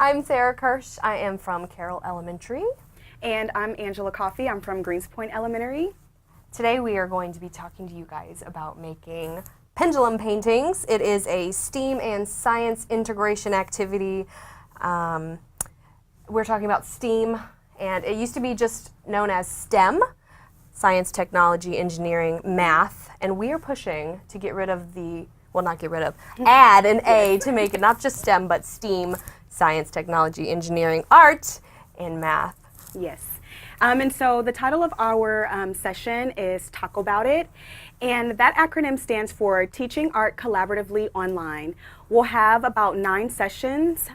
I'm Sarah Kirsch. I am from Carroll Elementary. And I'm Angela Coffey. I'm from Greenspoint Elementary. Today we are going to be talking to you guys about making pendulum paintings. It is a STEAM and science integration activity. We're talking about STEAM, and it used to be just known as STEM, science, technology, engineering, math, and we are pushing to get rid of add an A to make it not just STEM, but STEAM, science, technology, engineering, art, and math. Yes. And so the title of our session is Talk About It, and that acronym stands for Teaching Art Collaboratively Online. We'll have about 9 sessions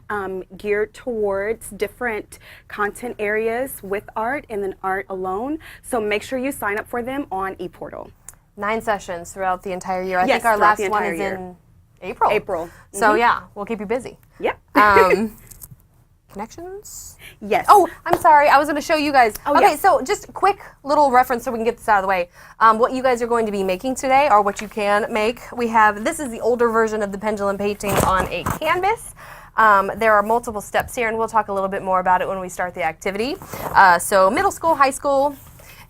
geared towards different content areas with art and then art alone. So make sure you sign up for them on ePortal. 9 sessions throughout the entire year. I Yes, think our throughout last the one entire is year. in April. April. So yeah, we'll keep you busy. Yep. Connections? Yes. Oh, I'm sorry. I was going to show you guys. Oh, okay, yeah. so just a quick little reference so we can get this out of the way. What you guys are going to be making today, or what you can make, this is the older version of the pendulum painting on a canvas. There are multiple steps here, and we'll talk a little bit more about it when we start the activity. So middle school, high school,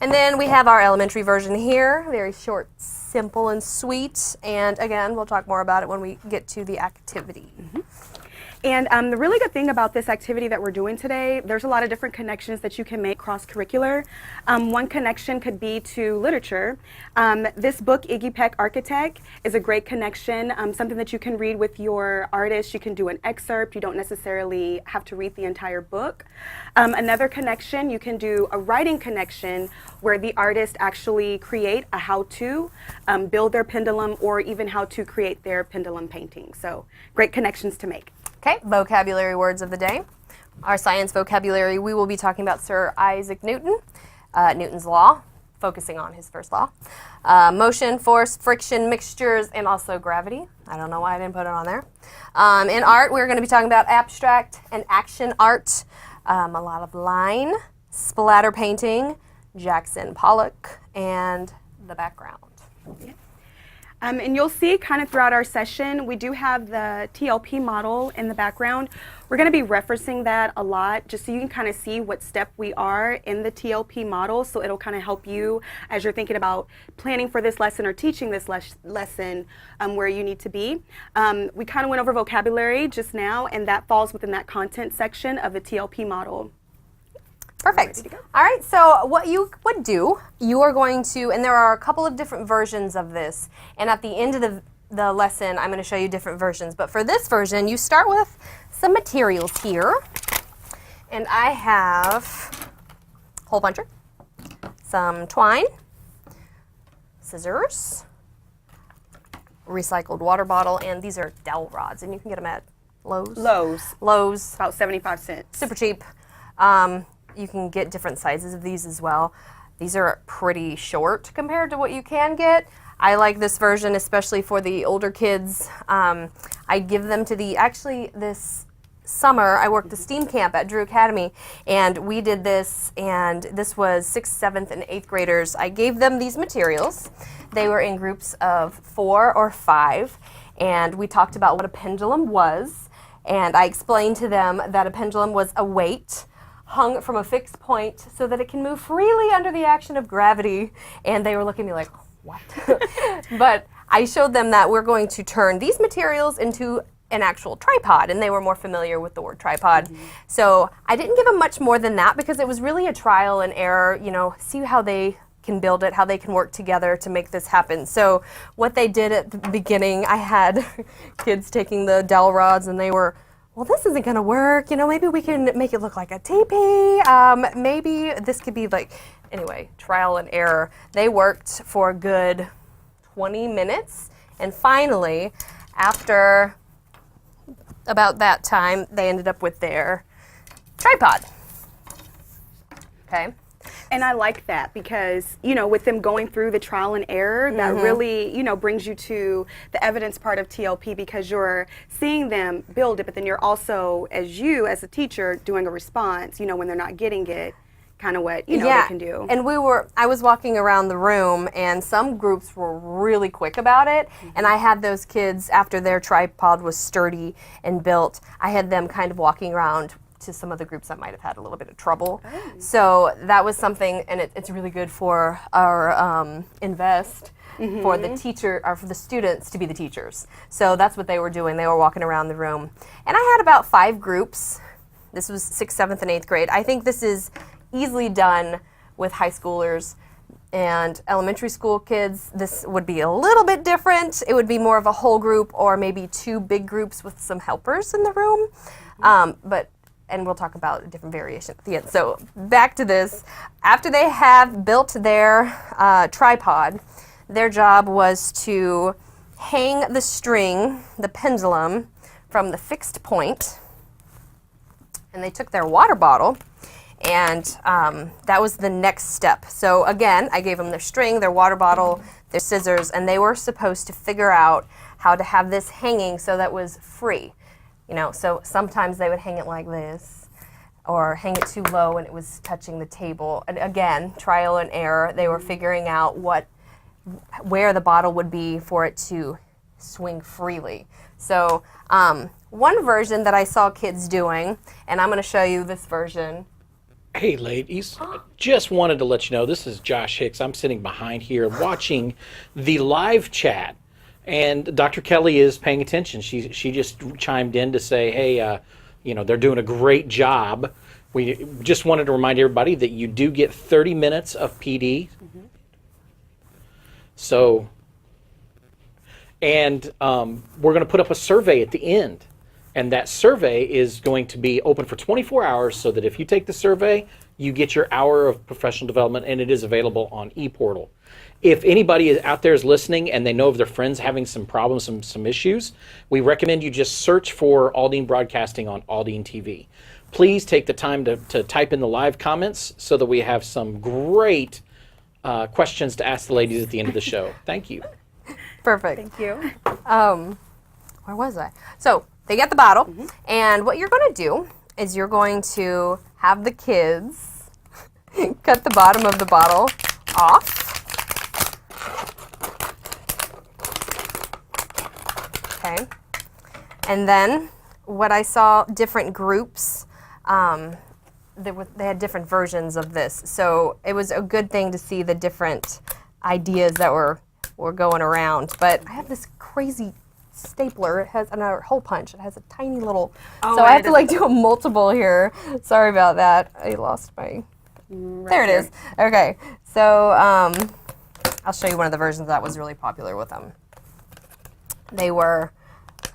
and then we have our elementary version here. Very short, simple, and sweet. And again, we'll talk more about it when we get to the activity. And the really good thing about this activity that we're doing today, there's a lot of different connections that you can make cross-curricular. One connection could be to literature. This book, Iggy Peck Architect, is a great connection, something that you can read with your artist. You can do an excerpt. You don't necessarily have to read the entire book. Another connection, you can do a writing connection where the artist actually create a how-to, build their pendulum, or even how to create their pendulum painting. So great connections to make. Okay, vocabulary words of the day. Our science vocabulary, we will be talking about Sir Isaac Newton, Newton's law, focusing on his first law. Motion, force, friction, mixtures, and also gravity. I don't know why I didn't put it on there. In art, we're going to be talking about abstract and action art, a lot of line, splatter painting, Jackson Pollock, and the background. Yeah. And you'll see kind of throughout our session, we do have the TLP model in the background. We're going to be referencing that a lot just so you can kind of see what step we are in the TLP model. So it'll kind of help you as you're thinking about planning for this lesson or teaching this lesson where you need to be. We kind of went over vocabulary just now, and that falls within that content section of the TLP model. Perfect. All right, so what you would do, you are going to, and there are a couple of different versions of this, and at the end of the lesson, I'm going to show you different versions. But for this version, you start with some materials here, and I have hole puncher, some twine, scissors, recycled water bottle, and these are dowel rods, and you can get them at Lowe's. Lowe's. About 75 cents. Super cheap. You can get different sizes of these as well. These are pretty short compared to what you can get. I like this version, especially for the older kids. I give them to this summer, I worked the STEAM camp at Drew Academy, and we did this, and this was 6th, 7th, and 8th graders. I gave them these materials. They were in groups of 4 or 5, and we talked about what a pendulum was, and I explained to them that a pendulum was a weight hung from a fixed point so that it can move freely under the action of gravity. And they were looking at me like, what? But I showed them that we're going to turn these materials into an actual tripod, and they were more familiar with the word tripod. So I didn't give them much more than that because it was really a trial and error, see how they can build it, how they can work together to make this happen. So what they did at the beginning, I had kids taking the dowel rods, and they were, well, this isn't going to work. Maybe we can make it look like a teepee. Maybe this could be anyway, trial and error. They worked for a good 20 minutes. And finally, after about that time, they ended up with their tripod. Okay. And I like that because, with them going through the trial and error, that really, brings you to the evidence part of TLP because you're seeing them build it, but then you're also, as a teacher, doing a response, when they're not getting it, kind of what, they can do. And I was walking around the room, and some groups were really quick about it, and I had those kids, after their tripod was sturdy and built, I had them kind of walking around to some of the groups that might have had a little bit of trouble. Oh. So that was something, and it's really good for our invest, for the teacher, or for the students to be the teachers. So that's what they were doing. They were walking around the room. And I had about 5 groups. This was 6th, 7th, and 8th grade. I think this is easily done with high schoolers and elementary school kids. This would be a little bit different. It would be more of a whole group, or maybe 2 big groups with some helpers in the room. And we'll talk about a different variation at the end. So back to this. After they have built their tripod, their job was to hang the string, the pendulum, from the fixed point. And they took their water bottle, and that was the next step. So again, I gave them their string, their water bottle, their scissors, and they were supposed to figure out how to have this hanging so that was free. So sometimes they would hang it like this, or hang it too low and it was touching the table. And again, trial and error. They were figuring out where the bottle would be for it to swing freely. So one version that I saw kids doing, and I'm going to show you this version. Hey ladies, just wanted to let you know, this is Josh Hicks. I'm sitting behind here watching the live chat. And Dr. Kelly is paying attention. She just chimed in to say, hey, they're doing a great job. We just wanted to remind everybody that you do get 30 minutes of PD. Mm-hmm. So, and we're going to put up a survey at the end. And that survey is going to be open for 24 hours so that if you take the survey, you get your hour of professional development, and it is available on ePortal. If anybody out there is listening and they know of their friends having some problems, some issues, we recommend you just search for Aldine Broadcasting on Aldine TV. Please take the time to type in the live comments so that we have some great questions to ask the ladies at the end of the show. Thank you. Perfect. Thank you. Where was I? So they get the bottle, and what you're going to do is you're going to have the kids cut the bottom of the bottle off. Okay. And then what I saw, different groups, they had different versions of this. So it was a good thing to see the different ideas that were going around. But I have this crazy stapler. It has another hole punch. It has a tiny little, so I have to do a multiple here. Sorry about that. I lost my, there it is. Okay, so I'll show you one of the versions that was really popular with them. They were,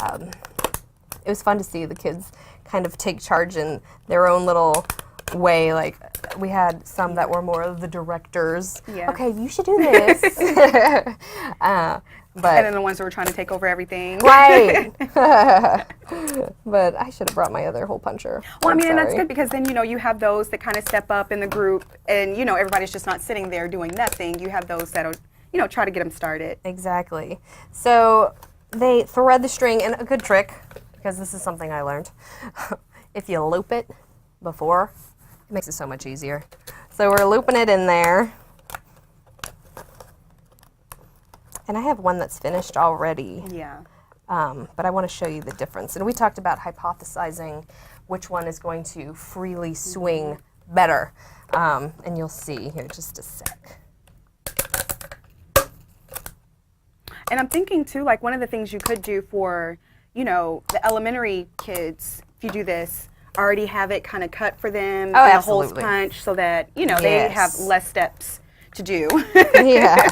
it was fun to see the kids kind of take charge in their own little way. Like, we had some that were more of the directors. Yeah. Okay, you should do this. And then the ones that were trying to take over everything. Right. But I should have brought my other hole puncher. Well, and that's good, because then, you have those that kind of step up in the group, and, everybody's just not sitting there doing nothing. You have those that'll, try to get them started. Exactly. So they thread the string, and a good trick, because this is something I learned, if you loop it before, it makes it so much easier. So we're looping it in there. And I have one that's finished already. Yeah. But I want to show you the difference. And we talked about hypothesizing which one is going to freely swing better. And you'll see here just a sec. And I'm thinking too, one of the things you could do for, the elementary kids, if you do this, already have it kind of cut for them, and a holes punch, so that, they have less steps to do. Yeah.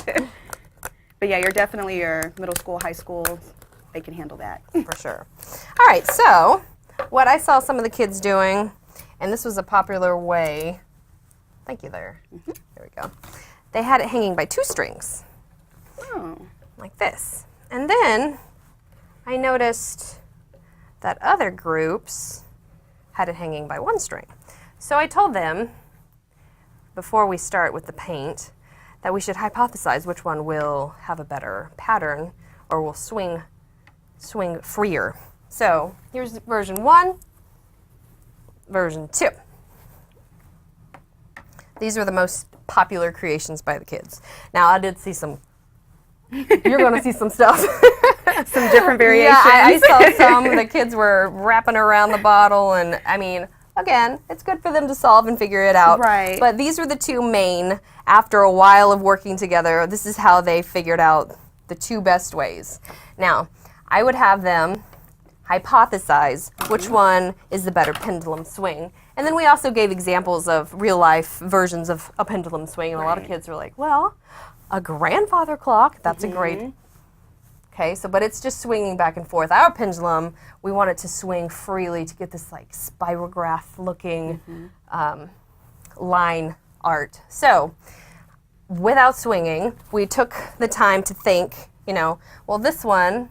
But yeah, you're definitely your middle school, high school, they can handle that. For sure. All right, so what I saw some of the kids doing, and this was a popular way, thank you there, there we go. They had it hanging by 2 strings, like this. And then I noticed that other groups had it hanging by 1 string. So I told them, before we start with the paint, that we should hypothesize which one will have a better pattern or will swing freer. So here's version 1, version 2. These were the most popular creations by the kids. Now, I did see some, you're going to see some stuff. Some different variations. Yeah, I saw some. The kids were wrapping around the bottle, and I mean, again, it's good for them to solve and figure it out. Right. But these were the two main. After a while of working together, this is how they figured out the two best ways. Now, I would have them hypothesize which one is the better pendulum swing. And then we also gave examples of real life versions of a pendulum swing. And a lot of kids were like, well, a grandfather clock, that's a great. Okay, so, but it's just swinging back and forth. Our pendulum, we want it to swing freely to get this like spirograph looking line art. So, without swinging, we took the time to think, well, this one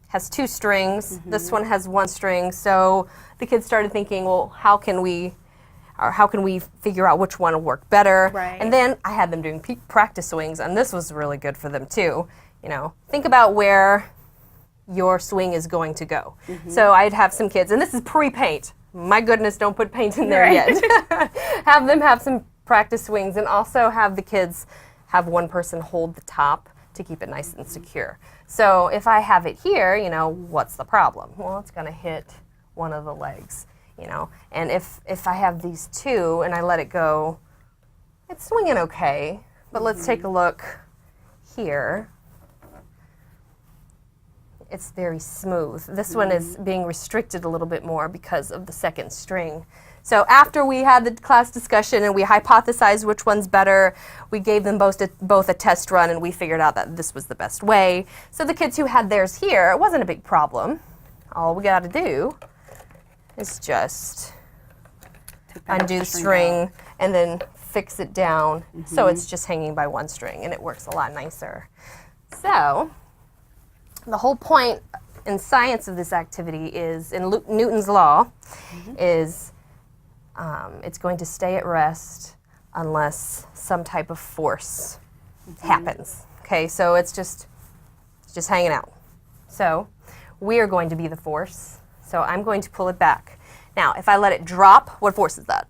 has 2 strings, this one has 1 string, so the kids started thinking, well, how can we figure out which one will work better? Right. And then I had them doing practice swings, and this was really good for them too. Think about where your swing is going to go. So I'd have some kids, and this is pre-paint. My goodness, don't put paint in there yet. Have them have some practice swings, and also have the kids have one person hold the top to keep it nice and secure. So if I have it here, what's the problem? Well, it's going to hit one of the legs, And if I have these 2 and I let it go, it's swinging okay. But let's take a look here. It's very smooth. This one is being restricted a little bit more because of the 2nd string. So after we had the class discussion and we hypothesized which one's better, we gave them both a test run, and we figured out that this was the best way. So the kids who had theirs here, it wasn't a big problem. All we got to do is just undo the string and then fix it down so it's just hanging by 1 string, and it works a lot nicer. So the whole point in science of this activity is, in Newton's law, is it's going to stay at rest unless some type of force happens. Okay, so it's just hanging out. So we are going to be the force. So I'm going to pull it back. Now, if I let it drop, what force is that?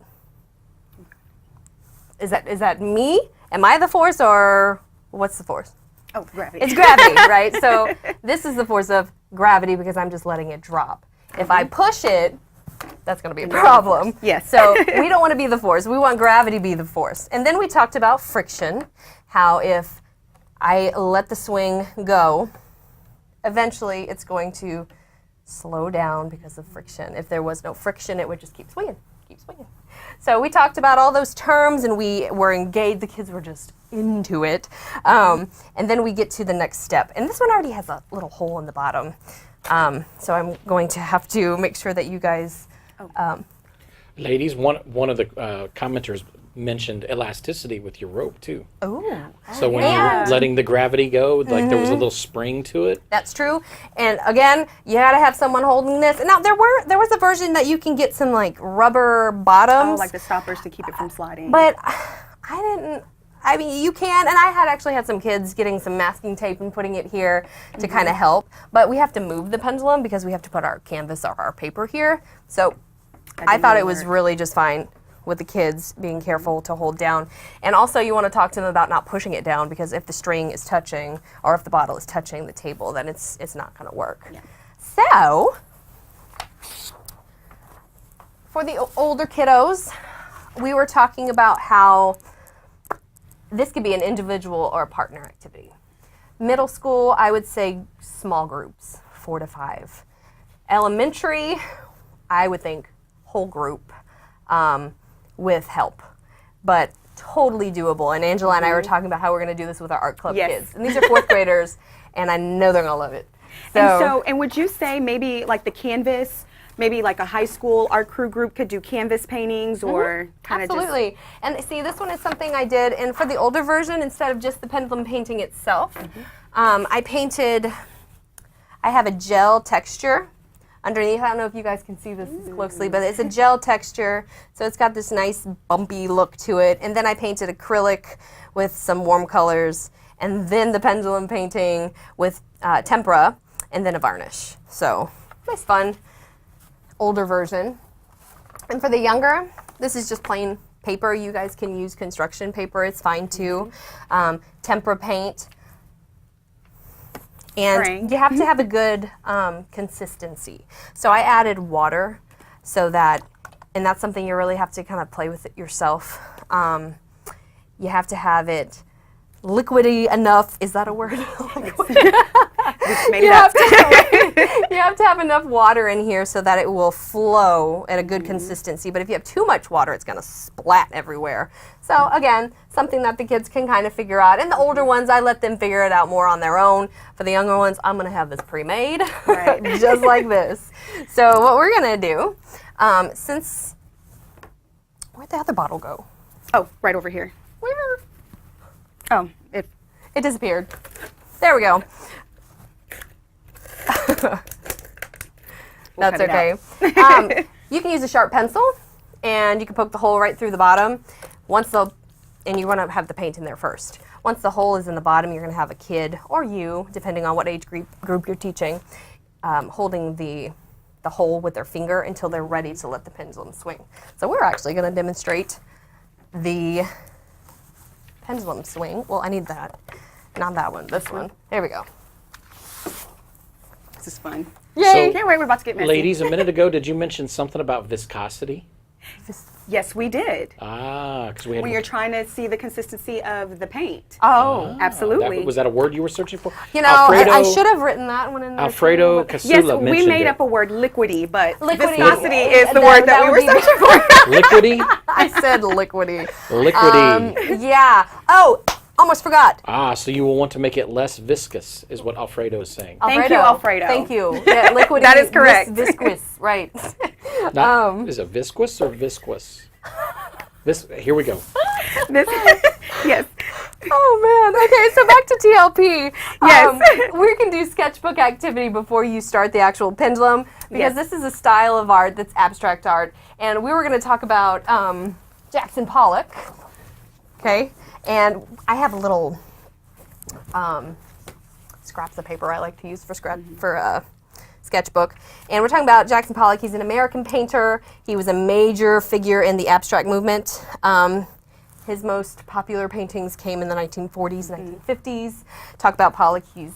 Is that me? Am I the force, or what's the force? Oh, gravity. It's gravity, right? So this is the force of gravity because I'm just letting it drop. If I push it, that's going to be a problem. Yes. So we don't want to be the force. We want gravity to be the force. And then we talked about friction, how if I let the swing go, eventually it's going to slow down because of friction. If there was no friction, it would just keep swinging, keep swinging. So we talked about all those terms, and we were engaged. The kids were just into it. And then we get to the next step. And this one already has a little hole in the bottom. So I'm going to have to make sure that you guys... Ladies, one of the commenters mentioned elasticity with your rope too. Oh. So when you're letting the gravity go, like there was a little spring to it. That's true. And again, you gotta have someone holding this. And now there was a version that you can get some like rubber bottoms. Oh, like the stoppers to keep it from sliding. But I mean, you can, and I actually had some kids getting some masking tape and putting it here to kind of help. But we have to move the pendulum because we have to put our canvas or our paper here. So I thought it was really just fine with the kids being careful to hold down. And also you want to talk to them about not pushing it down, because if the string is touching or if the bottle is touching the table, then it's not going to work. Yeah. So for the older kiddos, we were talking about how this could be an individual or a partner activity. Middle school, I would say small groups, 4 to 5. Elementary, I would think whole group with help, but totally doable. And Angela and I were talking about how we're going to do this with our art club kids. And these are 4th graders, and I know they're going to love it. And would you say maybe like the canvas, maybe like a high school art crew group could do canvas paintings, or kind of just... Absolutely. And see, this one is something I did, and for the older version, instead of just the pendulum painting itself, I have a gel texture underneath. I don't know if you guys can see this closely, but it's a gel texture, so it's got this nice bumpy look to it. And then I painted acrylic with some warm colors, and then the pendulum painting with tempera, and then a varnish. So nice, fun, older version. And for the younger, this is just plain paper. You guys can use construction paper. It's fine too. Tempera paint. And Spraying. you have to have a good consistency. So I added water so that, and that's something you really have to kind of play with it yourself. You have to have it liquidy enough. Is that a word? Made You it up. you have to have enough water in here so that it will flow at a good consistency. But if you have too much water, it's going to splat everywhere. So again, something that the kids can kind of figure out. And the older ones, I let them figure it out more on their own. For the younger ones, I'm going to have this pre-made, Right. just like this. So what we're going to do, since, where'd the other bottle go? Oh, right over here. Where? Oh, it It disappeared. There we go. That's cut it okay. You can use a sharp pencil, and you can poke the hole right through the bottom. And you want to have the paint in there first. Once the hole is in the bottom, you're going to have a kid, or you, depending on what age group you're teaching, holding the hole with their finger until they're ready to let the pendulum swing. So we're actually going to demonstrate the pendulum swing. Well, I need that. Not that one, this one. There we go. This is fun. Yay! Can't wait, we're about to get messy. Ladies, a minute ago, did you mention something about viscosity? Yes, we did. Because we had. When you're trying to see the consistency of the paint. Oh. Absolutely. Was that a word you were searching for? You know, I should have written that one in there. Alfredo too. Casula Yes, mentioned we made it. up a word, liquidy, but Liquidy. viscosity is the That- word that that we would were be- searching for. Liquidy? I said liquidy. Liquidy. Yeah. Oh, almost forgot. So you will want to make it less viscous, is what Alfredo is saying. Thank you, Alfredo. Thank you. Yeah, liquidy. That is correct. Viscous, right. Is it viscous or visquous? Here we go. This, yes. Oh man. Okay, so back to TLP. Yes. We can do sketchbook activity before you start the actual pendulum because Yes. this is a style of art that's abstract art, and we were going to talk about Jackson Pollock. Okay, and I have a little scraps of paper I like to use for sketchbook. And we're talking about Jackson Pollock. He's an American painter. He was a major figure in the abstract movement. His most popular paintings came in the 1940s and 1950s. Talk about Pollock, he's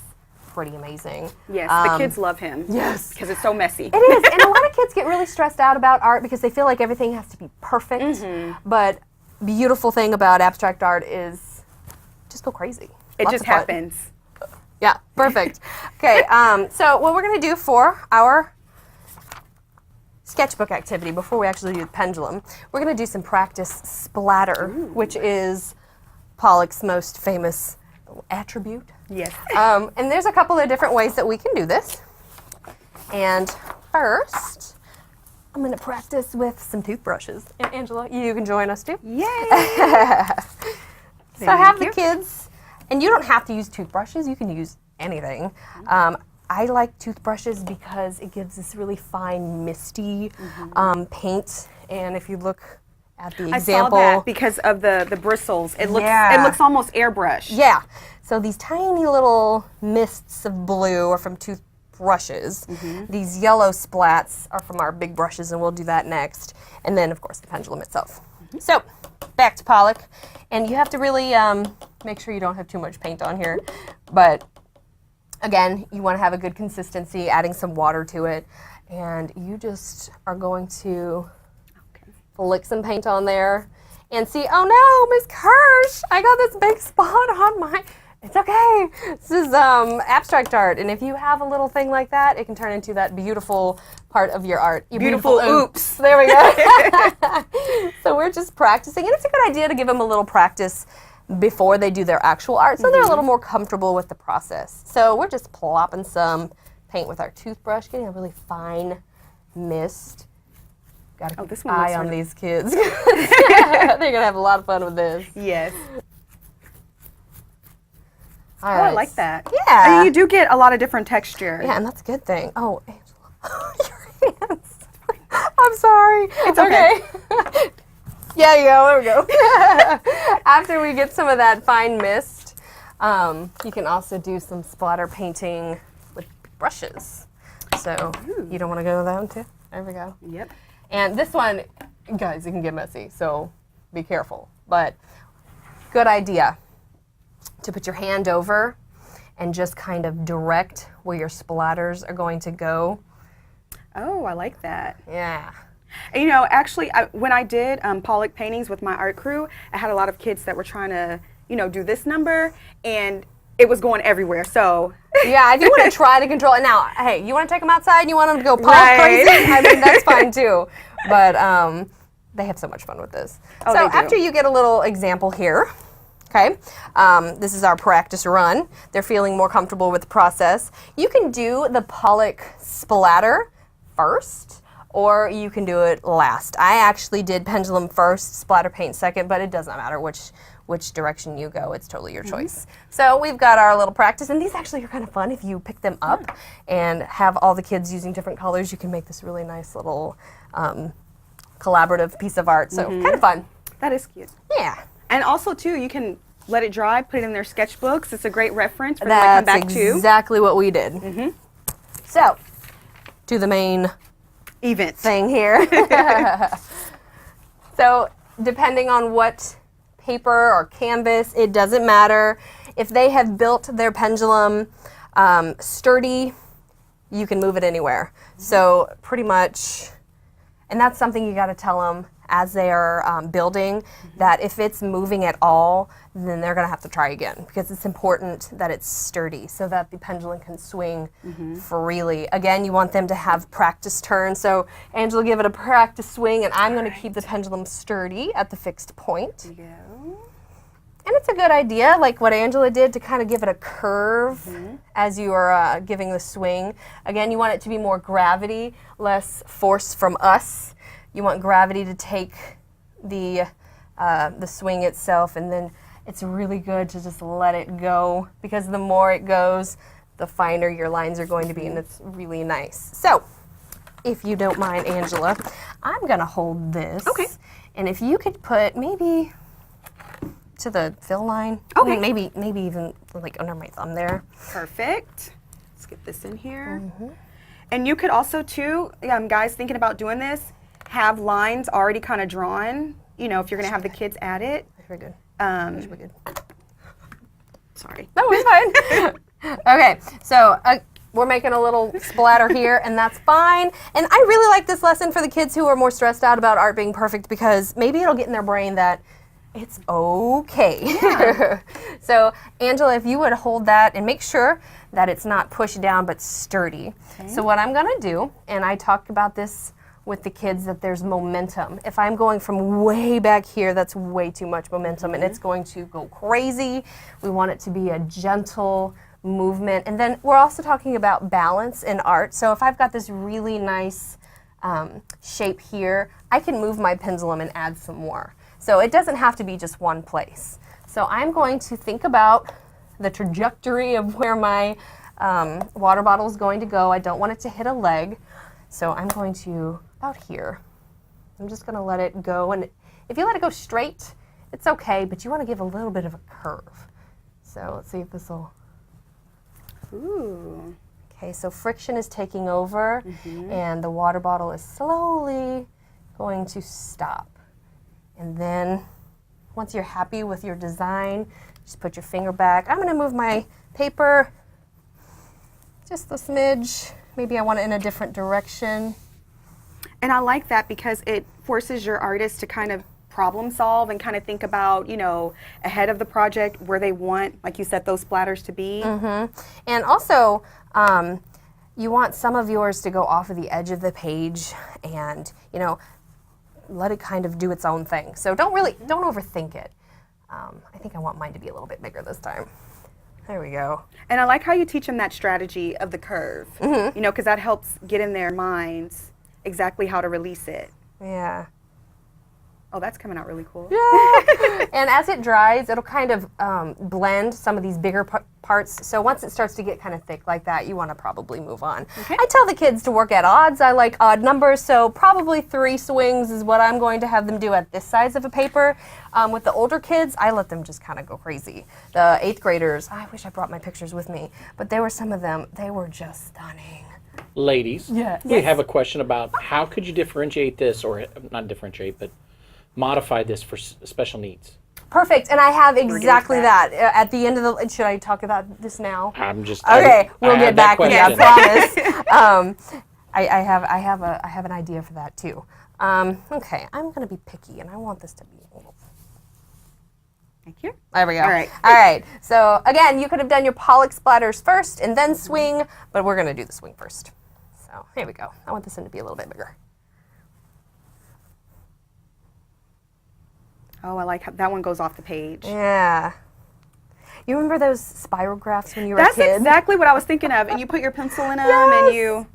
pretty amazing. Yes, the kids love him. Yes. Because it's so messy. It is, and a lot of kids get really stressed out about art because they feel like everything has to be perfect. But beautiful thing about abstract art is just go crazy. It Lots just of fun. happens. Yeah, perfect. Okay, so what we're going to do for our sketchbook activity before we actually do the pendulum, we're going to do some practice splatter, which is Pollock's most famous attribute. Yes. And there's a couple of different ways that we can do this. And first, I'm going to practice with some toothbrushes. And Angela, you can join us too. Yay! So have the kids, and you don't have to use toothbrushes, you can use anything. I like toothbrushes because it gives this really fine, misty paint. And if you look at the I example, saw that because of the bristles. It looks Yeah. it looks almost airbrushed. yeah. So these tiny little mists of blue are from toothbrushes. These yellow splats are from our big brushes, and we'll do that next. And then, of course, the pendulum itself. So, back to Pollock. And you have to really make sure you don't have too much paint on here. But, again, you want to have a good consistency, adding some water to it. And you just are going to flick some paint on there and see, oh no, Miss Kirsch, I got this big spot on my... It's okay. This is abstract art, and if you have a little thing like that, it can turn into that beautiful part of your art. Your Beautiful oops. There we go. So we're just practicing, and it's a good idea to give them a little practice before they do their actual art, so they're a little more comfortable with the process. So we're just plopping some paint with our toothbrush, getting a really fine mist. Got to keep this an one looks eye on really- these kids. They're gonna have a lot of fun with this. Yes. All Oh, I like that. Yeah. And you do get a lot of different texture. Yeah, and that's a good thing. Oh, Angela, your hands. I'm sorry. It's okay. Yeah, you go. There we go. After we get some of that fine mist, you can also do some splatter painting with brushes. So you don't want to go with that one too? There we go. Yep. And this one, guys, it can get messy. So be careful. But good idea to put your hand over and just kind of direct where your splatters are going to go. Oh, I like that. Yeah. And, you know, actually, when I did Pollock paintings with my art crew, I had a lot of kids that were trying to, you know, do this number, and it was going everywhere. So yeah, if you want to try to control it now, hey, you want to take them outside and you want them to go pop Right. crazy, I mean, that's fine too. But they have so much fun with this. Oh, so they do. after you get a little example here, okay, this is our practice run. They're feeling more comfortable with the process. You can do the Pollock splatter first, or you can do it last. I actually did pendulum first, splatter paint second, but it doesn't matter which direction you go. It's totally your choice. So we've got our little practice, and these actually are kind of fun if you pick them up and have all the kids using different colors. You can make this really nice little collaborative piece of art. So kind of fun. that is cute. Yeah. And also, too, you can let it dry, put it in their sketchbooks. It's a great reference for them to come That's back to. exactly what we did. So, to the main Events. thing here. So, depending on what paper or canvas, it doesn't matter. If they have built their pendulum sturdy, you can move it anywhere. So, pretty much, and that's something you got to tell them as they are building, that if it's moving at all, then they're going to have to try again, because it's important that it's sturdy so that the pendulum can swing freely. Again, you want them to have practice turns. So Angela, give it a practice swing, and I'm going to keep the pendulum sturdy at the fixed point. There you go. And it's a good idea, like what Angela did, to kind of give it a curve as you are giving the swing. Again, you want it to be more gravity, less force from us. You want gravity to take the swing itself, and then it's really good to just let it go, because the more it goes, the finer your lines are going to be, and it's really nice. So, if you don't mind, Angela, I'm going to hold this. Okay. And if you could put maybe to the fill line. Okay. Maybe even like under my thumb there. Perfect. Let's get this in here. And you could also, too, guys thinking about doing this, have lines already kind of drawn, you know, if you're going to have the kids add it. Very good. Um, We're good. sorry. No, it's fine. Okay, so we're making a little splatter here, and that's fine. And I really like this lesson for the kids who are more stressed out about art being perfect, because maybe it'll get in their brain that it's okay. So, Angela, if you would hold that and make sure that it's not pushed down but sturdy. Okay. So what I'm going to do, and I talked about this with the kids, that there's momentum. If I'm going from way back here, that's way too much momentum, and it's going to go crazy. We want it to be a gentle movement. And then we're also talking about balance in art. So if I've got this really nice shape here, I can move my pendulum and add some more. So it doesn't have to be just one place. So I'm going to think about the trajectory of where my water bottle is going to go. I don't want it to hit a leg. So I'm going to, about here, I'm just going to let it go. And if you let it go straight, it's okay, but you want to give a little bit of a curve. So let's see if this will. Ooh. Okay, so friction is taking over, and the water bottle is slowly going to stop. And then once you're happy with your design, just put your finger back. I'm going to move my paper just a smidge. Maybe I want it in a different direction. And I like that because it forces your artist to kind of problem solve and kind of think about, you know, ahead of the project where they want, like you said, those splatters to be. And also, you want some of yours to go off of the edge of the page and, you know, let it kind of do its own thing. So don't overthink it. I think I want mine to be a little bit bigger this time. There we go. And I like how you teach them that strategy of the curve, you know, because that helps get in their minds exactly how to release it. Yeah. Oh, that's coming out really cool. Yeah. And as it dries, it'll kind of blend some of these bigger parts. So once it starts to get kind of thick like that, you want to probably move on. Okay. I tell the kids to work at odds. I like odd numbers, so probably 3 swings is what I'm going to have them do at this size of a paper. With the older kids, I let them just kind of go crazy. The 8th graders, I wish I brought my pictures with me, but there were some of them, they were just stunning. Ladies, Yes. we have a question about how could you differentiate this, or not differentiate, but modify this for special needs. Perfect, and I have getting to exactly that. At the end of the, should I talk about this now? I'm just Okay, we'll get back to you, I question. promise. I have an idea for that too. Okay, I'm gonna be picky, and I want this to be. Thank you. There we go. All right. All right. So again, you could have done your pollock splatters first and then swing, but we're gonna do the swing first. So here we go. I want this one to be a little bit bigger. Oh, I like how that one goes off the page. Yeah. You remember those spirographs when you were That's a kid? exactly what I was thinking of. And you put your pencil in them, Yes. and you.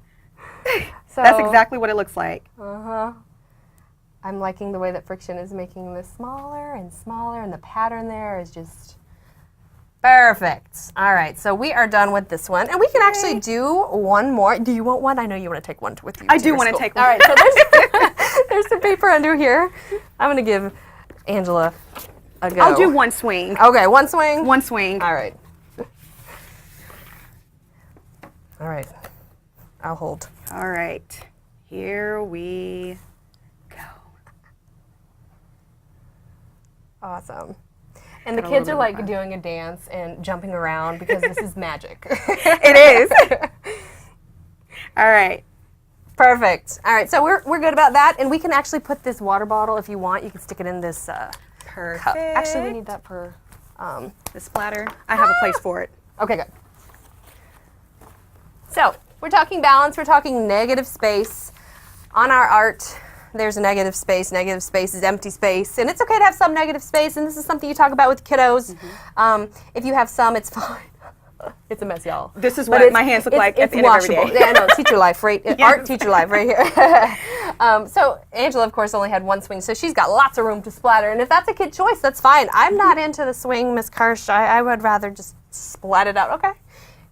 So, That's exactly what it looks like. I'm liking the way that Friction is making this smaller and smaller, and the pattern there is just perfect. All right, so we are done with this one, and we can actually do one more. Do you want one? I know you want to take one with you. I to do your want to school. take one. All right, so there's some paper under here. I'm gonna give Angela a go. I'll do one swing. Okay, one swing. One swing. All right. All right. I'll hold. All right. Here we go. Awesome. And the Got a kids little are bit of like doing a dance and jumping around because this is magic. It is. All right. Perfect. All right, so we're good about that, and we can actually put this water bottle if you want. You can stick it in this Perfect. cup. Actually, we need that for. The splatter. I have a place for it. Okay, good. So we're talking balance. We're talking negative space. On our art, there's a negative space. Negative space is empty space, and it's okay to have some negative space. And this is something you talk about with kiddos. If you have some, it's fine. It's a mess, y'all. This is But what my hands look like at It's the end of every washable. day. Yeah, no, teacher life, right? Art teacher life, right here. So Angela, of course, only had one swing, so she's got lots of room to splatter. And if that's a kid choice, that's fine. I'm not into the swing, Miss Kirsch. I would rather just splat it out. Okay,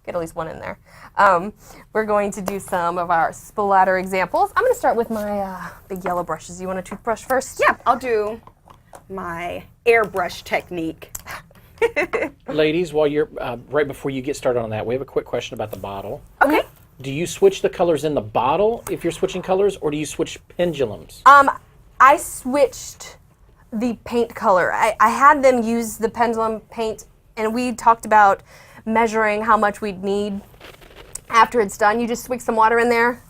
get at least one in there. We're going to do some of our splatter examples. I'm going to start with my big yellow brushes. You want a toothbrush first? Yeah, I'll do my airbrush technique. Ladies, while you're right before you get started on that, we have a quick question about the bottle. Okay. Do you switch the colors in the bottle if you're switching colors, or do you switch pendulums? I switched the paint color. I had them use the pendulum paint, and we talked about measuring how much we'd need after it's done. You just swig some water in there,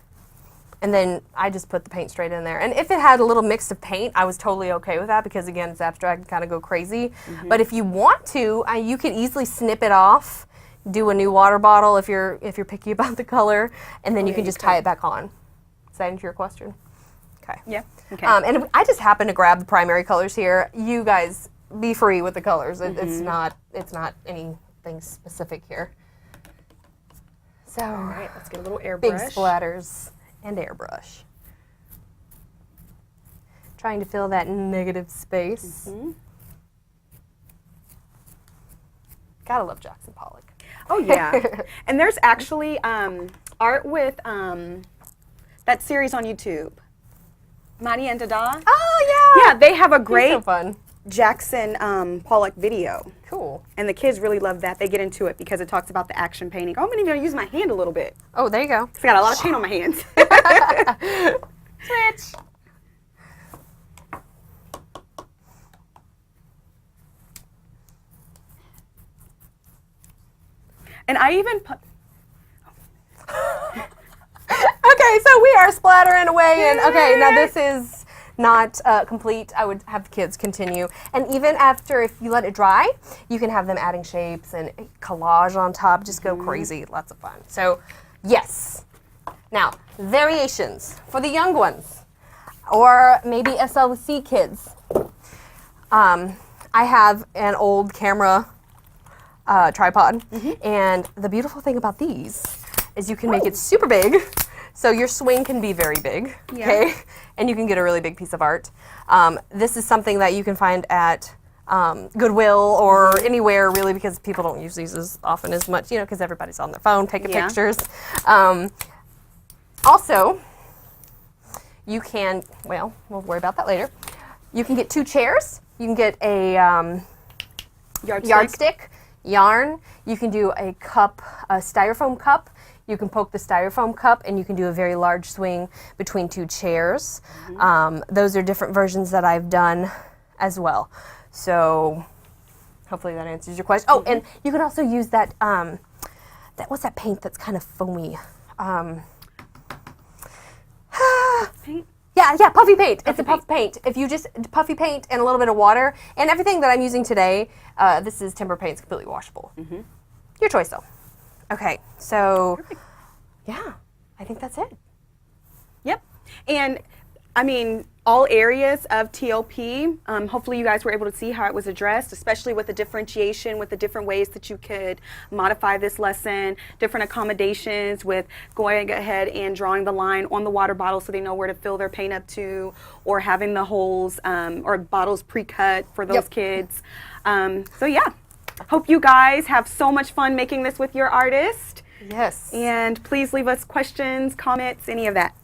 and then I just put the paint straight in there. And if it had a little mix of paint, I was totally okay with that because, again, it's abstract and kind of go crazy. But if you want to, you can easily snip it off, do a new water bottle if you're picky about the color, and then you can just tie it back on. Does that answer your question? Okay. Yeah. Okay. And I just happen to grab the primary colors here. You guys be free with the colors. It's not anything specific here. So All right, let's get a little airbrush. big splatters and airbrush. Trying to fill that negative space. Gotta love Jackson Pollock. Oh yeah. And there's actually art with that series on YouTube, Mighty and Dada. Oh yeah. Yeah, they have a He's great so fun. Jackson Pollock video. Cool. And the kids really love that. They get into it because it talks about the action painting. Oh, I'm even gonna use my hand a little bit. Oh, there you go. 'Cause I got a lot of paint on my hands. Switch. And I even put. Okay, so we are splattering away, and okay, now this is not complete. I would have the kids continue, and even after, if you let it dry, you can have them adding shapes and collage on top. Just go crazy, lots of fun. So, yes. Now, variations for the young ones, or maybe SLC kids. I have an old camera tripod, and the beautiful thing about these is you can make it super big, so your swing can be very big, okay? And you can get a really big piece of art. This is something that you can find at Goodwill or anywhere, really, because people don't use these as often as much, because everybody's on their phone taking pictures. Also, you can, well, we'll worry about that later. You can get 2 chairs. You can get a yardstick, yarn. You can do a cup, a styrofoam cup. You can poke the styrofoam cup, and you can do a very large swing between 2 chairs. Those are different versions that I've done as well. So hopefully that answers your question. Oh, and you can also use that, what's that paint that's kind of foamy? Paint? Yeah, puffy paint. It's a puff paint. If you just puffy paint and a little bit of water, and everything that I'm using today, this is timber paint. It's completely washable. Your choice, though. Okay, so yeah, I think that's it. Yep. And I mean, all areas of TOP, hopefully you guys were able to see how it was addressed, especially with the differentiation, with the different ways that you could modify this lesson, different accommodations with going ahead and drawing the line on the water bottle so they know where to fill their paint up to, or having the holes or bottles pre-cut for those kids. So yeah, hope you guys have so much fun making this with your artist. Yes. And please leave us questions, comments, any of that.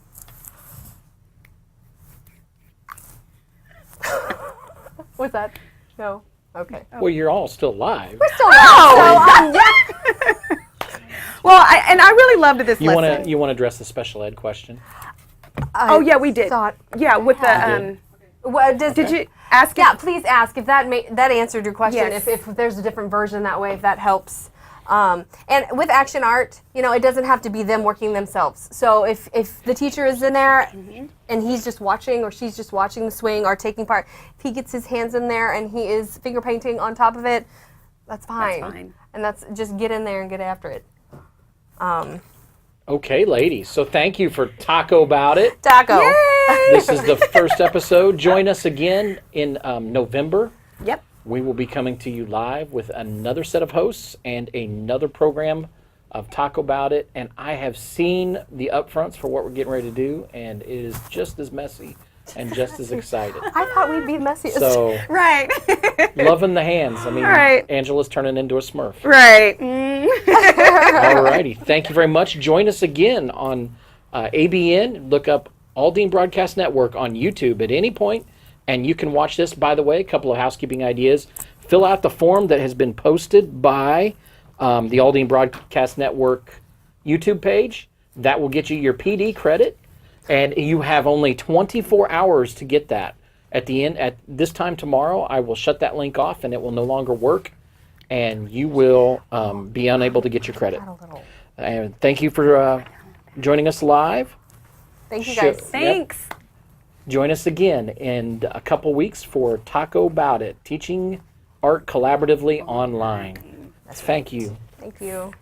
What's that? No. Okay. Well, you're all still live. We're still live. Well, I really loved this lesson. You want to address the special ed question? Oh yeah, we did. Yeah, with the Well, did you ask? Yeah, please ask if that that answered your question. Yes. If there's a different version that way, if that helps. And with action art, you know, it doesn't have to be them working themselves. So if the teacher is in there and he's just watching, or she's just watching the swing or taking part, if he gets his hands in there and he is finger painting on top of it, that's fine. That's fine. And that's just get in there and get after it. Okay, ladies. So thank you for Taco About It. Taco. This is the first episode. Join us again in November. Yep. We will be coming to you live with another set of hosts and another program of Talk About It. And I have seen the upfronts for what we're getting ready to do, and it is just as messy and just as excited. I thought we'd be messy. So, Right. loving the hands. I mean, Right. Angela's turning into a Smurf. Right. All righty. Thank you very much. Join us again on ABN. Look up Aldine Broadcast Network on YouTube at any point. And you can watch this. By the way, a couple of housekeeping ideas. Fill out the form that has been posted by the Aldine Broadcast Network YouTube page. That will get you your PD credit. And you have only 24 hours to get that. At the end, at this time tomorrow, I will shut that link off and it will no longer work. And you will be unable to get your credit. And thank you for joining us live. Thank you, guys. Thanks. Join us again in a couple weeks for Taco About It, teaching art collaboratively online. Thank you. Thank you.